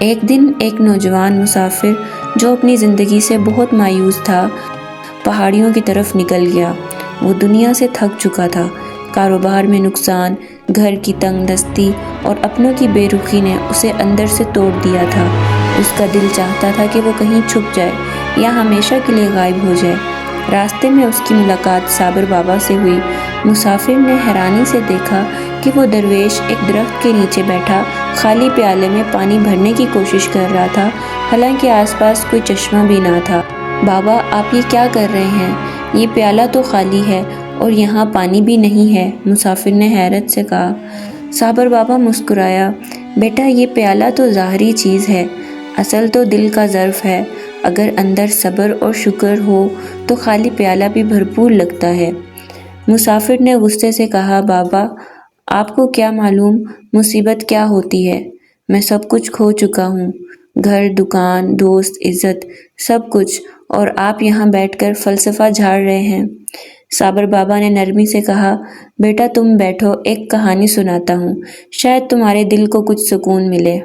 ایک دن ایک نوجوان مسافر جو اپنی زندگی سے بہت مایوس تھا، پہاڑیوں کی طرف نکل گیا۔ وہ دنیا سے تھک چکا تھا۔ کاروبار میں نقصان، گھر کی تنگ دستی اور اپنوں کی بے رخی نے اسے اندر سے توڑ دیا تھا۔ اس کا دل چاہتا تھا کہ وہ کہیں چھپ جائے یا ہمیشہ کے لیے غائب ہو جائے۔ راستے میں اس کی ملاقات صابر بابا سے ہوئی۔ مسافر نے حیرانی سے دیکھا کہ وہ درویش ایک درخت کے نیچے بیٹھا خالی پیالے میں پانی بھرنے کی کوشش کر رہا تھا، حالانکہ آس پاس کوئی چشمہ بھی نہ تھا۔ بابا، آپ یہ کیا کر رہے ہیں؟ یہ پیالہ تو خالی ہے اور یہاں پانی بھی نہیں ہے، مسافر نے حیرت سے کہا۔ صابر بابا مسکرایا، بیٹا یہ پیالہ تو ظاہری چیز ہے، اصل تو دل کا ظرف ہے۔ اگر اندر صبر اور شکر ہو تو خالی پیالہ بھی بھرپور لگتا ہے۔ مسافر نے غصے سے کہا، بابا آپ کو کیا معلوم مصیبت کیا ہوتی ہے؟ میں سب کچھ کھو چکا ہوں، گھر، دکان، دوست، عزت، سب کچھ، اور آپ یہاں بیٹھ کر فلسفہ جھاڑ رہے ہیں۔ صابر بابا نے نرمی سے کہا، بیٹا تم بیٹھو، ایک کہانی سناتا ہوں، شاید تمہارے دل کو کچھ سکون ملے۔